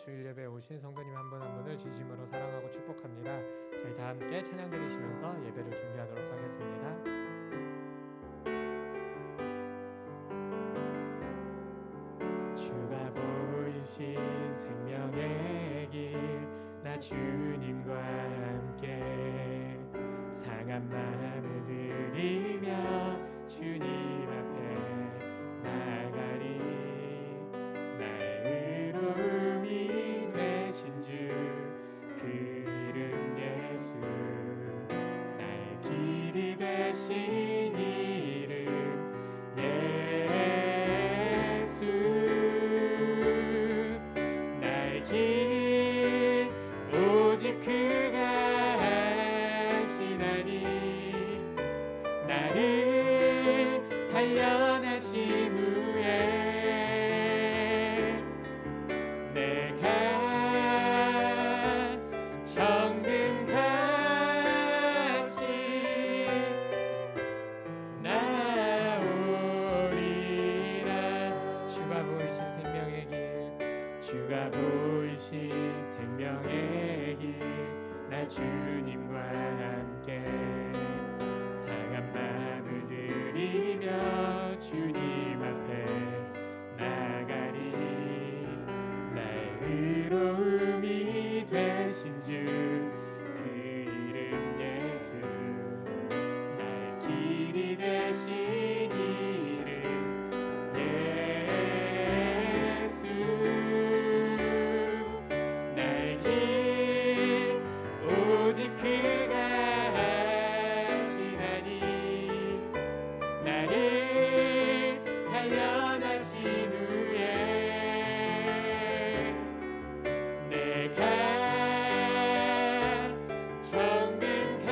주일 예배에 오신 성도님 한 분 한 분을 진심으로 사랑하고 축복합니다. 저희 다 함께 찬양 드리시면서 예배를 준비하도록 하겠습니다. 주가 보이신 생명의 길, 나 주님과 함께 상한 마음을 들이며 주님 앞에 나아가리. 나의 의로움이 되신 주 그 이름 예수, 나의 길이 되신 이름 예수. 나의 길 오직 그가 하시나니, 나를 단련하신 후에 내가 정금같이 나오리라. 주가 보이신 생명의 길, 주가 보이신 생명의 길, 나 주님과 함께 상한 마음을 들이며 주님 앞에 나가리. 나의 의로움이 되신 주 그 이름 예수, 나의 길이 되신 이름 예수. 나의 길 오직 그가 하시나니, 나를 단련하신 후에 내가 정금같이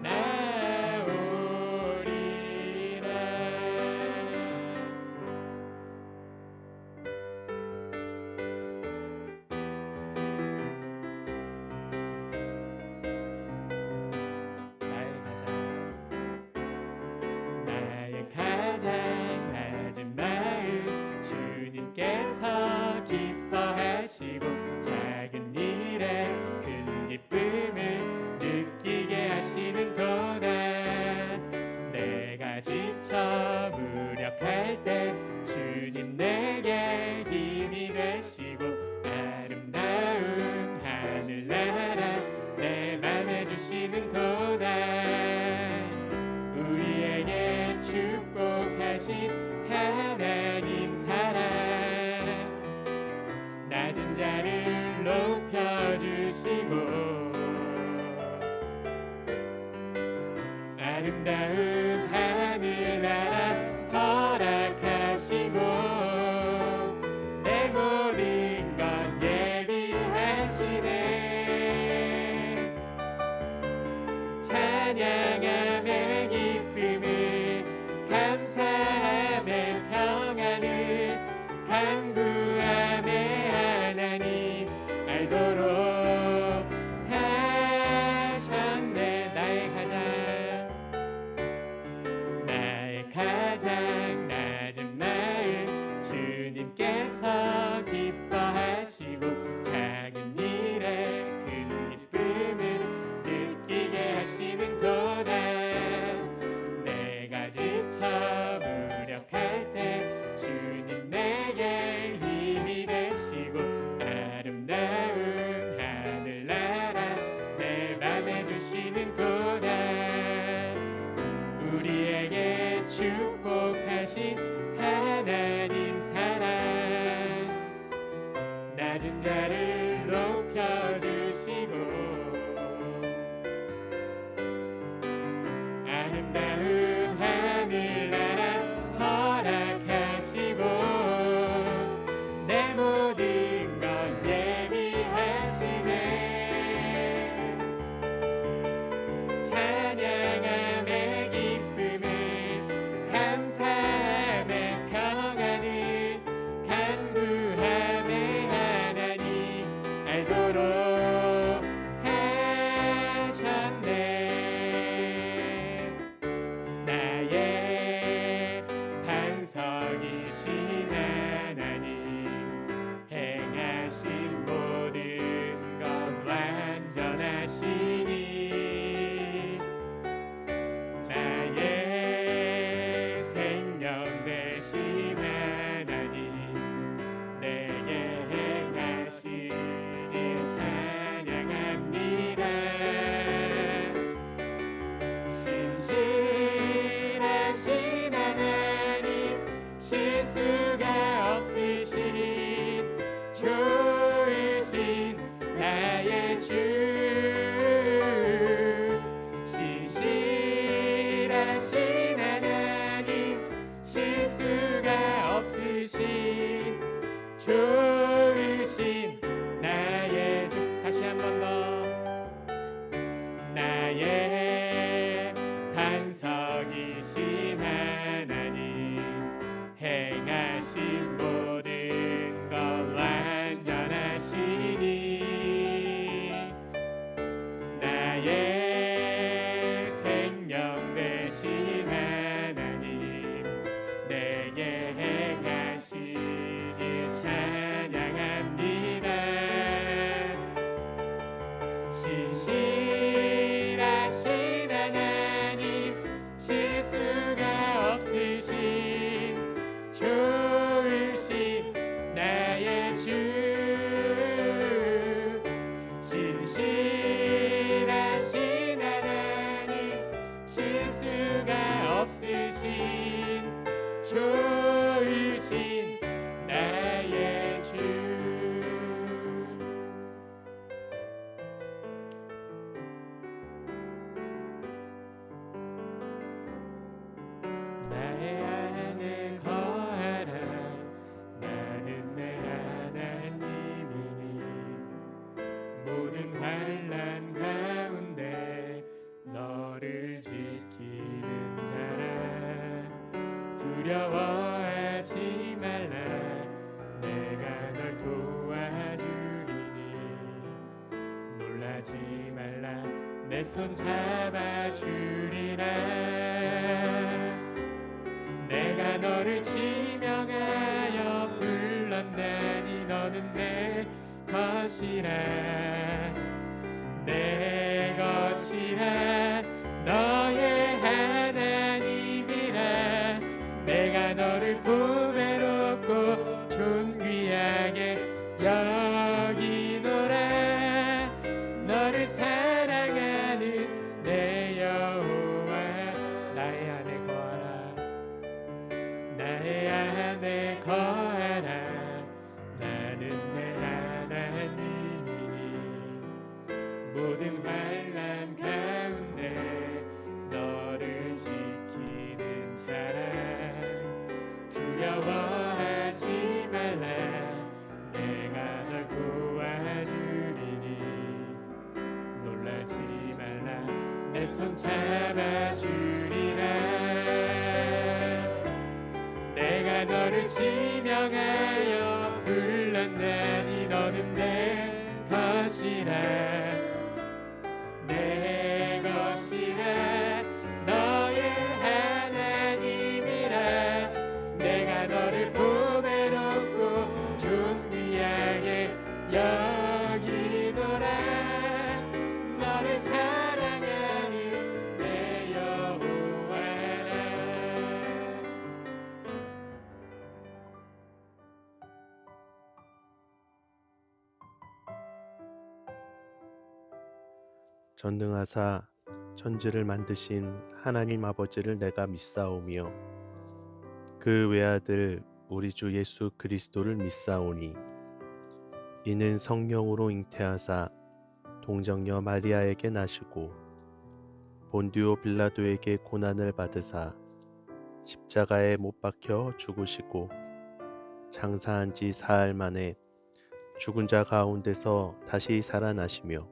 나오리라. 나의 가장 낮은 마음 주님께서 기뻐하시고, 작은 일에 큰 기쁨을 느끼게 하시는도다. 내가 지쳐 무력할 때 주님 내게 힘이 되시고, 아름다운 하늘나라 내 맘에 주시는도다. 우리에게 축복하신 하나님 사랑, 낮은 자를 높여주시고, 아름다운 하늘나라 허락하시고, 내 모든 건 예비하시네. 찬양함의 기쁨을, 감사함의 평안을, 간구함의 하나님 알도록 하셨네. 나의 가장 낮은 마음 주님께서 기뻐하시고, 작은 일에 큰 기쁨을 느끼게 하시는도다. 내가 지쳐 무력할 때 주님 내게 힘이 되시고, 아름다운 하늘나라 내 맘에 주시는도다. 우리에게 축복하신 하나님 사랑, 낮은 자를 높여주시고, 아름다운 하늘나라 허락하시고, 내 모든 건 예비하시네. 찬양함의 기쁨을, 감사함의 평안을, 간구함의 하나님 이신 하나님 행하신 모든 것 완전하시니 나의 생명 되신 하나님 내게 행하신 일 찬양합니다. 신실하신 하나님 실수가 없으신 좋으신 나의 주 신실하신 하나님 실수가 없으신 좋으신 나의 주 나의 안에 거하라 나는 내 하나님이니 모든 환난 가운데 너를 지키는 자라 두려워하지 말라 내가 널 도와주리니 놀라지 말라 내 손 잡아주리라 내가 너를 지명하여 불렀나니 너는 내 것이라 내 것이라 너의 하나님이라 내가 너를 보배롭고 존귀하게 여기노라 너를 사랑하는 내 여호와 나의 안에 거하라 나의 안에 거하라 나는 내 하나님이니 모든 환난 가운데 너를 지키는 자라 두려워하지 말라 내가 널 도와주리니 놀라지 말라 내 손 잡아주리라 내가 너를 지명하여 불렀나니 너는 내 것이라 내 것이라 너의 하나님이라 내가 너를 보배롭고 존귀하게 여기노라 너를 사랑하는 내 여호와라 전능하사 천지를 만드신 하나님 아버지를 내가 믿사오며 그 외아들 우리 주 예수 그리스도를 믿사오니 이는 성령으로 잉태하사 동정녀 마리아에게 나시고 본디오 빌라도에게 고난을 받으사 십자가에 못 박혀 죽으시고 장사한 지 사흘 만에 죽은 자 가운데서 다시 살아나시며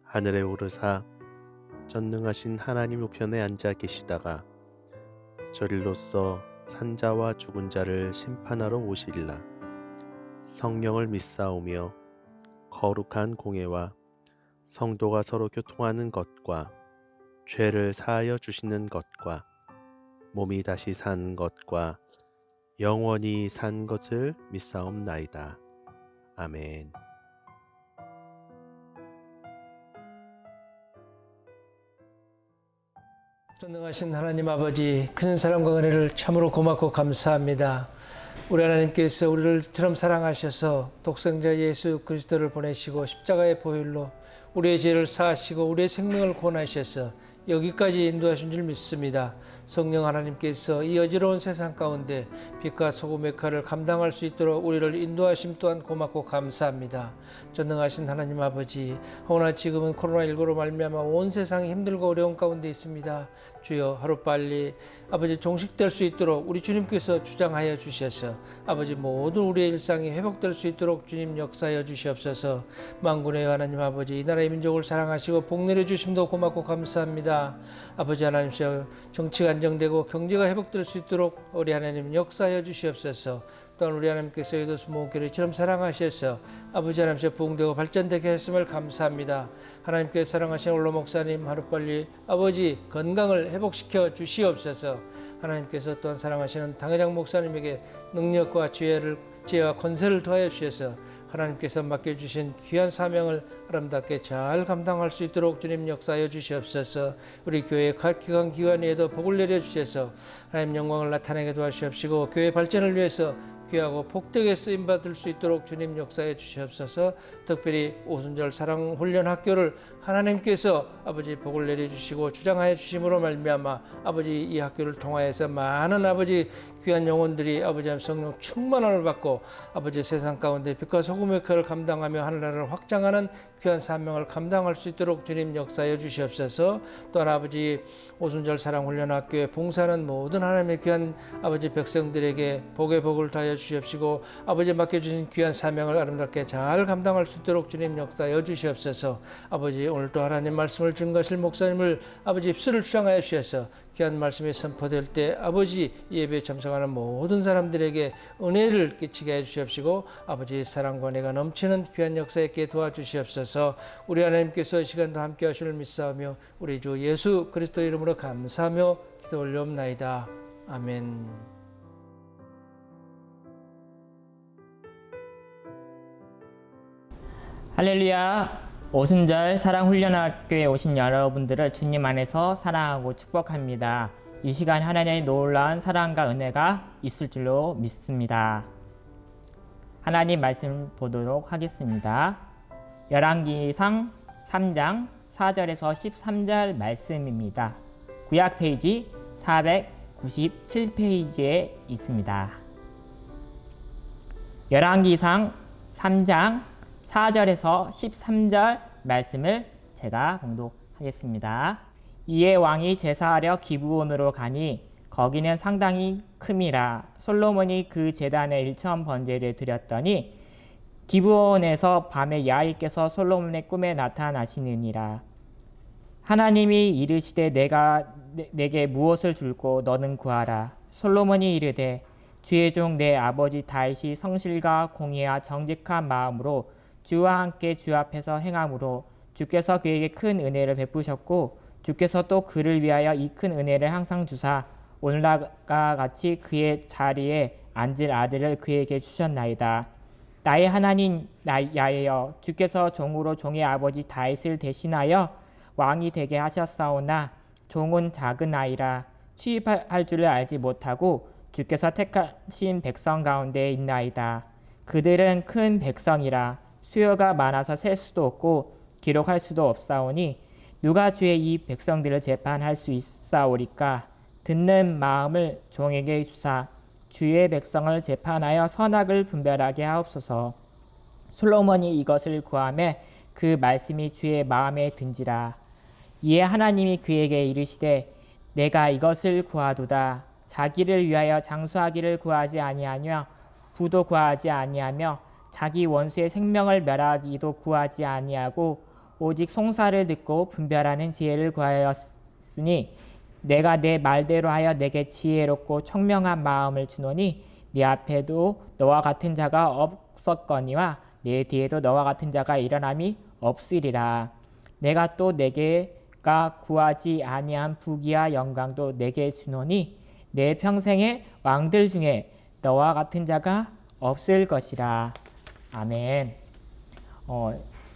하늘에 오르사 전능하신 하나님 우편에 앉아 계시다가 저릴로서 산자와 죽은 자를 심판하러 오시리라. 성령을 믿사오며 거룩한 공예와 성도가 서로 교통하는 것과 죄를 사하여 주시는 것과 몸이 다시 사는 것과 영원히 산 것을 믿사옵나이다. 아멘. 전능하신 하나님 아버지, 큰 사랑과 은혜를 참으로 고맙고 감사합니다. 우리 하나님께서 우리를처럼 사랑하셔서 독생자 예수 그리스도를 보내시고 십자가의 보혈로 우리의 죄를 사하시고 우리의 생명을 구원하셔서 여기까지 인도하신 줄 믿습니다. 성령 하나님께서 이 어지러운 세상 가운데 빛과 소금의 칼을 감당할 수 있도록 우리를 인도하심 또한 고맙고 감사합니다. 전능하신 하나님 아버지, 허나 지금은 코로나19로 말미암아 온 세상이 힘들고 어려운 가운데 있습니다. 주여 하루빨리 아버지 종식될 수 있도록 우리 주님께서 주장하여 주셔서 아버지 모든 우리의 일상이 회복될 수 있도록 주님 역사하여 주시옵소서. 만군의 하나님 아버지, 이 나라의 민족을 사랑하시고 복 내려주심도 고맙고 감사합니다. 아버지 하나님께서 정치가 안정되고 경제가 회복될 수 있도록 우리 하나님 역사하여 주시옵소서. 또한 우리 하나님께서 이도수 모교회처럼 사랑하셔서 아버지 하나님께서 부흥되고 발전되게 하심을 감사합니다. 하나님께서 사랑하신 올로 목사님 하루빨리 아버지 건강을 회복시켜 주시옵소서. 하나님께서 또한 사랑하시는 당회장 목사님에게 능력과 지혜와 권세를 더하여 주셔서 하나님께서 맡겨주신 귀한 사명을 아름답게 잘 감당할 수 있도록 주님 역사하여 주시옵소서. 우리 교회의 각 기관 기관에도 복을 내려주셔서 하나님 영광을 나타내게 도와주시옵시고 교회 발전을 위해서 귀하고 복되게 쓰임받을 수 있도록 주님 역사해 주시옵소서. 특별히 오순절 사랑훈련학교를 하나님께서 아버지 복을 내려주시고 주장하여 주심으로 말미암아 아버지 이 학교를 통하여서 많은 아버지 귀한 영혼들이 아버지 성령 충만함을 받고 아버지 세상 가운데 빛과 소금의 역할을 감당하며 하늘나라를 확장하는 귀한 사명을 감당할 수 있도록 주님 역사해 주시옵소서. 또한 아버지 오순절 사랑훈련학교에 봉사하는 모든 하나님의 귀한 아버지 백성들에게 복의 복을 다하여 주시옵시고 아버지 맡겨주신 귀한 사명을 아름답게 잘 감당할 수 있도록 주님 역사하여 주시옵소서. 아버지 오늘도 하나님 말씀을 증거하실 목사님을 아버지 입술을 주장하여 주셔서 귀한 말씀이 선포될 때 아버지 예배에 참석하는 모든 사람들에게 은혜를 끼치게 해주시옵시고 아버지 사랑과 은혜가 넘치는 귀한 역사 있게 도와주시옵소서. 우리 하나님께서 이 시간도 함께 하시를 믿사오며 우리 주 예수 그리스도 이름으로 감사하며 기도 올려옵나이다. 아멘. 할렐루야. 오순절 사랑훈련학교에 오신 여러분들을 주님 안에서 사랑하고 축복합니다. 이 시간 하나님의 놀라운 사랑과 은혜가 있을 줄로 믿습니다. 하나님 말씀 보도록 하겠습니다. 열왕기상 3장 4절에서 13절 말씀입니다. 구약 페이지 497페이지에 있습니다. 열왕기상 3장 4절에서 13절 말씀을 제가 봉독하겠습니다. 이에 왕이 제사하려 기브온으로 가니 거기는 상당히 큼이라. 솔로몬이 그 제단에 1천 번제를 드렸더니 기브온에서 밤에 야훼께서 솔로몬의 꿈에 나타나시느니라. 하나님이 이르시되 내게 무엇을 줄고 너는 구하라. 솔로몬이 이르되 주의 종 내 아버지 다윗이 성실과 공의와 정직한 마음으로 주와 함께 주 앞에서 행함으로 주께서 그에게 큰 은혜를 베푸셨고 주께서 또 그를 위하여 이 큰 은혜를 항상 주사 오늘과 같이 그의 자리에 앉을 아들을 그에게 주셨나이다. 나의 하나님 야훼여 주께서 종으로 종의 아버지 다윗을 대신하여 왕이 되게 하셨사오나 종은 작은 아이라 취입할 줄을 알지 못하고 주께서 택하신 백성 가운데 있나이다. 그들은 큰 백성이라 수요가 많아서 셀 수도 없고 기록할 수도 없사오니 누가 주의 이 백성들을 재판할 수 있사오리까? 듣는 마음을 종에게 주사 주의 백성을 재판하여 선악을 분별하게 하옵소서. 솔로몬이 이것을 구하매 그 말씀이 주의 마음에 든지라. 이에 하나님이 그에게 이르시되 내가 이것을 구하도다. 자기를 위하여 장수하기를 구하지 아니하며 부도 구하지 아니하며 자기 원수의 생명을 멸하기도 구하지 아니하고 오직 송사를 듣고 분별하는 지혜를 구하였으니 내가 내 말대로 하여 내게 지혜롭고 청명한 마음을 주노니 네 앞에도 너와 같은 자가 없었거니와 네 뒤에도 너와 같은 자가 일어남이 없으리라. 내가 또 내게가 구하지 아니한 부귀와 영광도 내게 주노니 내 평생의 왕들 중에 너와 같은 자가 없을 것이라. 아멘.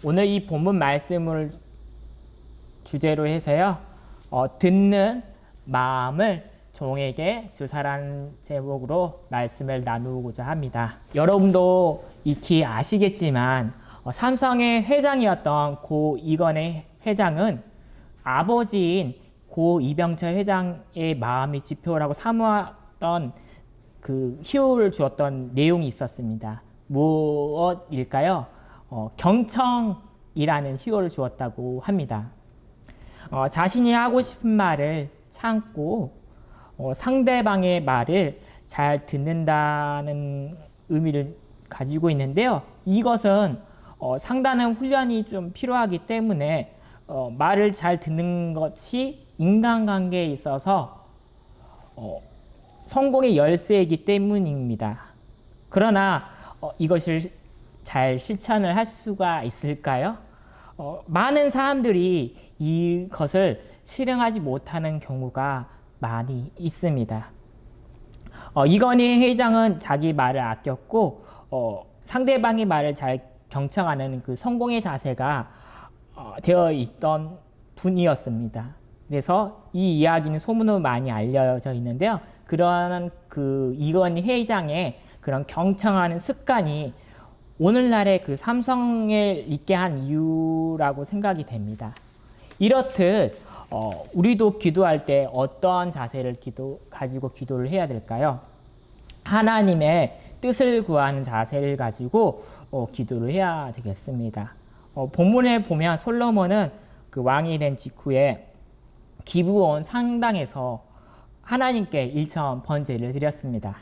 오늘 이 본문 말씀을 주제로 해서요. 듣는 마음을 종에게 주사라는 제목으로 말씀을 나누고자 합니다. 여러분도 익히 아시겠지만 삼성의 회장이었던 고 이건의 회장은 아버지인 고 이병철 회장의 마음이 지표라고 사모했던 그 희호를 주었던 내용이 있었습니다. 무엇일까요? 경청이라는 희호를 주었다고 합니다. 자신이 하고 싶은 말을 참고 상대방의 말을 잘 듣는다는 의미를 가지고 있는데요. 이것은 상당한 훈련이 좀 필요하기 때문에 말을 잘 듣는 것이 인간관계에 있어서 성공의 열쇠이기 때문입니다. 그러나 이것을 잘 실천을 할 수가 있을까요? 많은 사람들이 이것을 실행하지 못하는 경우가 많이 있습니다. 이건희 회장은 자기 말을 아꼈고 상대방의 말을 잘 경청하는 그 성공의 자세가 되어 있던 분이었습니다. 그래서 이 이야기는 소문으로 많이 알려져 있는데요. 그러한 그 이건희 회장의 그런 경청하는 습관이 오늘날의 그 삼성을 있게 한 이유라고 생각이 됩니다. 이렇듯 우리도 기도할 때 어떤 자세를 가지고 기도를 해야 될까요? 하나님의 뜻을 구하는 자세를 가지고 기도를 해야 되겠습니다. 본문에 보면 솔로몬은 그 왕이 된 직후에 기브온 상당에서 하나님께 1천 번제를 드렸습니다.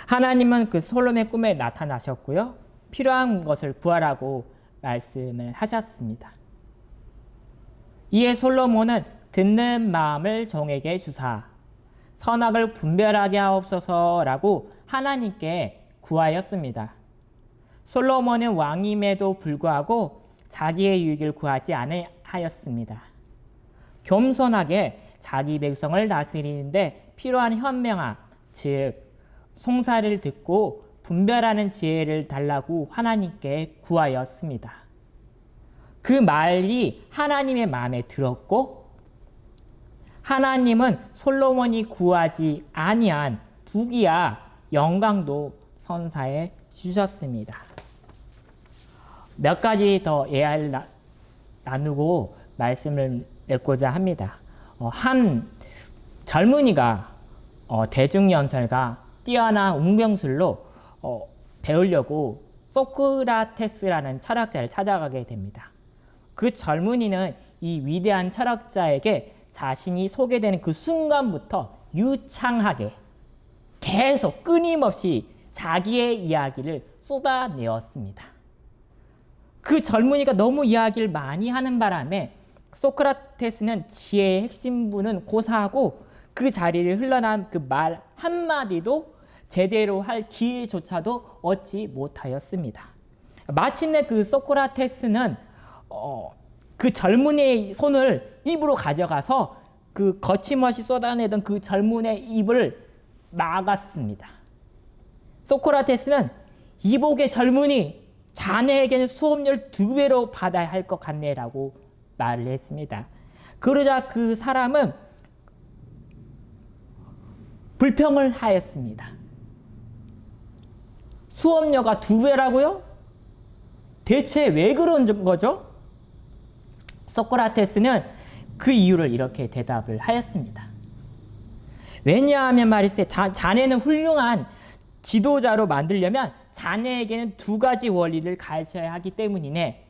하나님은 그 솔로몬의 꿈에 나타나셨고요. 필요한 것을 구하라고 말씀을 하셨습니다. 이에 솔로몬은 듣는 마음을 종에게 주사 선악을 분별하게 하옵소서라고 하나님께 구하였습니다. 솔로몬은 왕임에도 불구하고 자기의 유익을 구하지 아니하였습니다. 겸손하게 자기 백성을 다스리는데 필요한 현명함, 즉 송사를 듣고 분별하는 지혜를 달라고 하나님께 구하였습니다. 그 말이 하나님의 마음에 들었고 하나님은 솔로몬이 구하지 아니한 부귀와 영광도 선사해 주셨습니다. 몇 가지 더 예화를 나누고 말씀을 맺고자 합니다. 한 젊은이가 대중연설가 뛰어난 웅병술로 배우려고 소크라테스라는 철학자를 찾아가게 됩니다. 그 젊은이는 이 위대한 철학자에게 자신이 소개되는 그 순간부터 유창하게 계속 끊임없이 자기의 이야기를 쏟아내었습니다. 그 젊은이가 너무 이야기를 많이 하는 바람에 소크라테스는 지혜의 핵심부는 고사하고 그 자리를 흘러난 그 말 한마디도 제대로 할 기회조차도 얻지 못하였습니다. 마침내 그 소크라테스는 그 젊은이의 손을 입으로 가져가서 그 거침없이 쏟아내던 그 젊은이의 입을 막았습니다. 소크라테스는 이복의 젊은이 자네에게는 수업료를 2배로 받아야 할 것 같네라고 말을 했습니다. 그러자 그 사람은 불평을 하였습니다. 수업료가 2배라고요? 대체 왜 그런 거죠? 소크라테스는 그 이유를 이렇게 대답을 하였습니다. 왜냐하면 말일세 자네는 훌륭한 지도자로 만들려면 자네에게는 2가지 원리를 가르쳐야 하기 때문이네.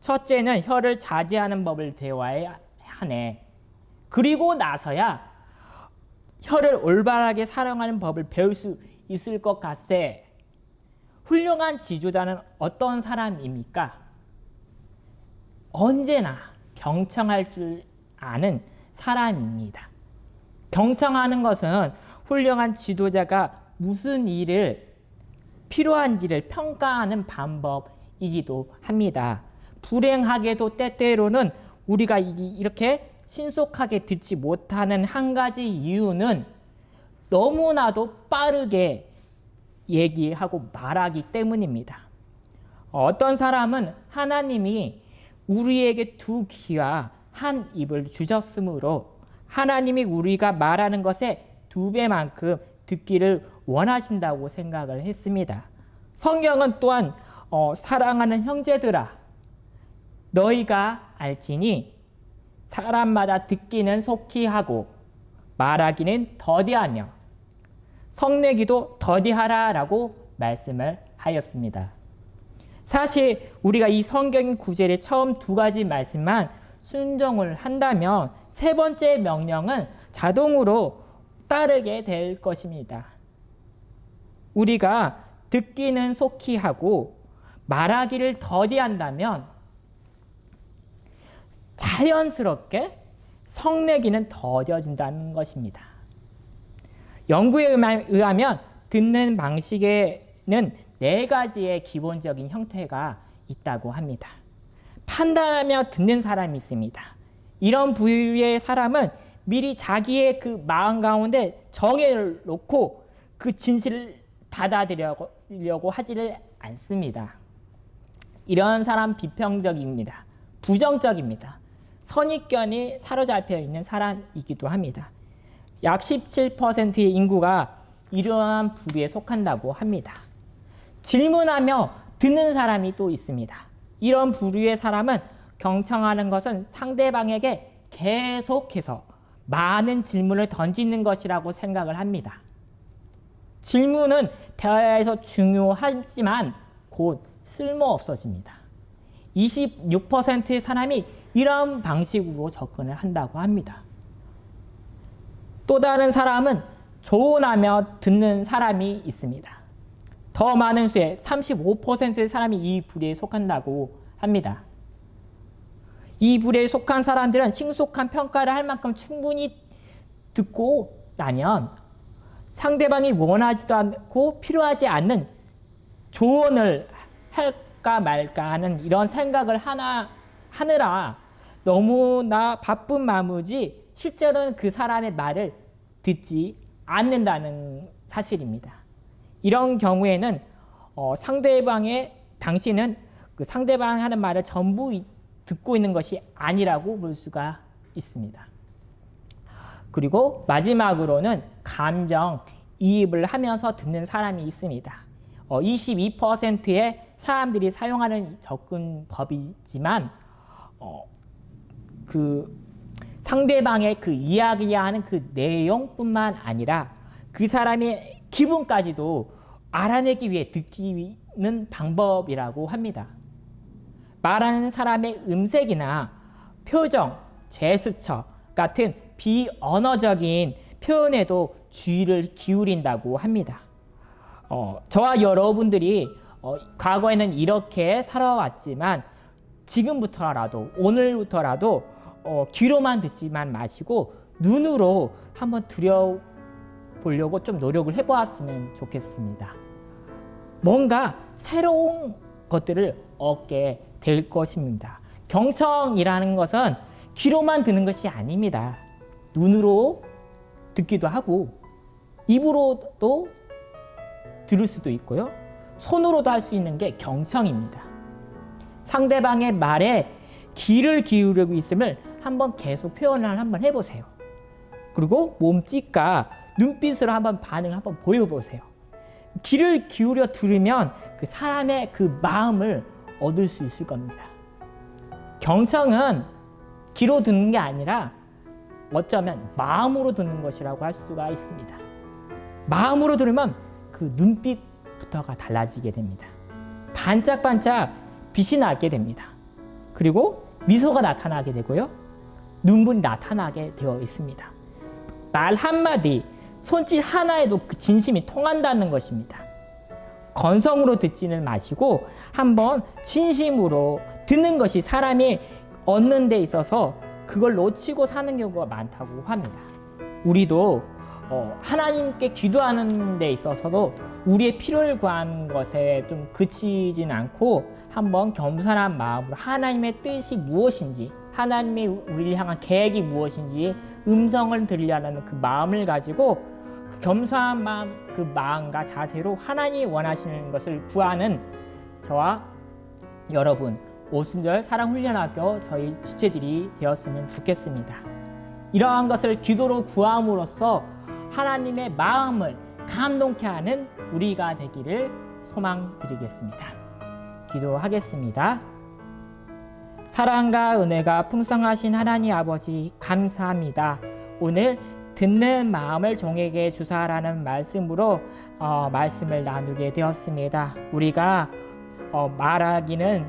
첫째는 혀를 자제하는 법을 배워야 하네. 그리고 나서야 혀를 올바르게 사용하는 법을 배울 수 있을 것 같세. 훌륭한 지도자는 어떤 사람입니까? 언제나 경청할 줄 아는 사람입니다. 경청하는 것은 훌륭한 지도자가 무슨 일을 필요한지를 평가하는 방법이기도 합니다. 불행하게도 때때로는 우리가 이렇게 신속하게 듣지 못하는 한 가지 이유는 너무나도 빠르게 얘기하고 말하기 때문입니다. 어떤 사람은 하나님이 우리에게 2귀와 1입을 주셨으므로 하나님이 우리가 말하는 것에 2배만큼 듣기를 원하신다고 생각을 했습니다. 성경은 또한 사랑하는 형제들아 너희가 알지니 사람마다 듣기는 속히 하고 말하기는 더디하며 성내기도 더디하라라고 말씀을 하였습니다. 사실 우리가 이 성경 구절의 처음 2가지 말씀만 순종을 한다면 3번째 명령은 자동으로 따르게 될 것입니다. 우리가 듣기는 속히 하고 말하기를 더디한다면 자연스럽게 성내기는 더뎌진다는 것입니다. 연구에 의하면 듣는 방식에는 4가지의 기본적인 형태가 있다고 합니다. 판단하며 듣는 사람이 있습니다. 이런 부류의 사람은 미리 자기의 그 마음 가운데 정해놓고 그 진실을 받아들이려고 하지를 않습니다. 이런 사람 비평적입니다. 부정적입니다. 선입견이 사로잡혀 있는 사람이기도 합니다. 약 17%의 인구가 이러한 부류에 속한다고 합니다. 질문하며 듣는 사람이 또 있습니다. 이런 부류의 사람은 경청하는 것은 상대방에게 계속해서 많은 질문을 던지는 것이라고 생각을 합니다. 질문은 대화에서 중요하지만 곧 쓸모없어집니다. 26%의 사람이 이런 방식으로 접근을 한다고 합니다. 또 다른 사람은 조언하며 듣는 사람이 있습니다. 더 많은 수의 35%의 사람이 이 부류에 속한다고 합니다. 이 부류에 속한 사람들은 신속한 평가를 할 만큼 충분히 듣고 나면 상대방이 원하지도 않고 필요하지 않는 조언을 할까 말까 하는 이런 생각을 하느라 너무나 바쁜 마음이지 실제로는 그 사람의 말을 듣지 않는다는 사실입니다. 이런 경우에는 당신은 그 상대방이 하는 말을 전부 듣고 있는 것이 아니라고 볼 수가 있습니다. 그리고 마지막으로는 감정이입을 하면서 듣는 사람이 있습니다. 22%의 사람들이 사용하는 접근법이지만 그 상대방의 그 이야기하는 그 내용뿐만 아니라 그 사람의 기분까지도 알아내기 위해 듣기는 방법이라고 합니다. 말하는 사람의 음색이나 표정, 제스처 같은 비언어적인 표현에도 주의를 기울인다고 합니다. 저와 여러분들이 과거에는 이렇게 살아왔지만 지금부터라도 오늘부터라도 귀로만 듣지만 마시고 눈으로 한번 들여보려고 좀 노력을 해보았으면 좋겠습니다. 뭔가 새로운 것들을 얻게 될 것입니다. 경청이라는 것은 귀로만 듣는 것이 아닙니다. 눈으로 듣기도 하고 입으로도 들을 수도 있고요. 손으로도 할 수 있는 게 경청입니다. 상대방의 말에 귀를 기울이고 있음을 한번 계속 표현을 한번 해보세요. 그리고 몸짓과 눈빛으로 한번 반응을 한번 보여보세요. 귀를 기울여 들으면 그 사람의 그 마음을 얻을 수 있을 겁니다. 경청은 귀로 듣는 게 아니라 어쩌면 마음으로 듣는 것이라고 할 수가 있습니다. 마음으로 들으면 그 눈빛부터가 달라지게 됩니다. 반짝반짝 빛이 나게 됩니다. 그리고 미소가 나타나게 되고요. 눈물이 나타나게 되어 있습니다. 말 한마디, 손짓 하나에도 그 진심이 통한다는 것입니다. 건성으로 듣지는 마시고 한번 진심으로 듣는 것이 사람이 얻는 데 있어서 그걸 놓치고 사는 경우가 많다고 합니다. 우리도 하나님께 기도하는 데 있어서도 우리의 필요를 구하는 것에 좀 그치진 않고 한번 겸손한 마음으로 하나님의 뜻이 무엇인지, 하나님의 우리를 향한 계획이 무엇인지 음성을 들으려는 그 마음을 가지고 그 겸손한 마음, 그 마음과 자세로 하나님이 원하시는 것을 구하는 저와 여러분 오순절 사랑훈련학교 저희 지체들이 되었으면 좋겠습니다. 이러한 것을 기도로 구함으로써 하나님의 마음을 감동케 하는 우리가 되기를 소망드리겠습니다. 기도하겠습니다. 사랑과 은혜가 풍성하신 하나님 아버지 감사합니다. 오늘 듣는 마음을 종에게 주사라는 말씀으로 말씀을 나누게 되었습니다. 우리가 말하기는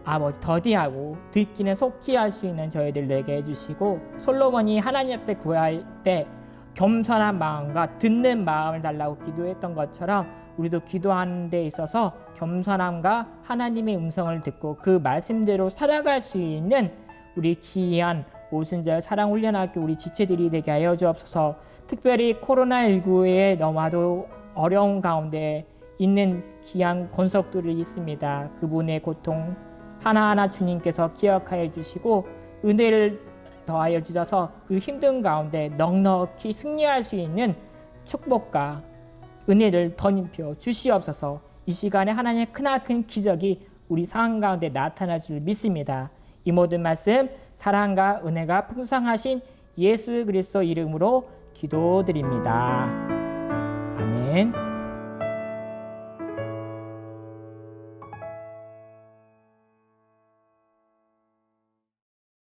아버지 더디하고 듣기는 속히 할 수 있는 저희들 내게 해주시고 솔로몬이 하나님 앞에 구할 때 겸손한 마음과 듣는 마음을 달라고 기도했던 것처럼 우리도 기도하는 데 있어서 겸손함과 하나님의 음성을 듣고 그 말씀대로 살아갈 수 있는 우리 귀한 오순절 사랑훈련학교 우리 지체들이 되게 하여 주옵소서. 특별히 코로나19에 너무나도 어려운 가운데 있는 귀한 권속들이 있습니다. 그분의 고통 하나하나 주님께서 기억하여 주시고 은혜를 더하여 주셔서 그 힘든 가운데 넉넉히 승리할 수 있는 축복과 은혜를 덧입혀 주시옵소서. 이 시간에 하나님의 크나큰 기적이 우리 상황 가운데 나타날 줄 믿습니다. 이 모든 말씀 사랑과 은혜가 풍성하신 예수 그리스도 이름으로 기도드립니다. 아멘.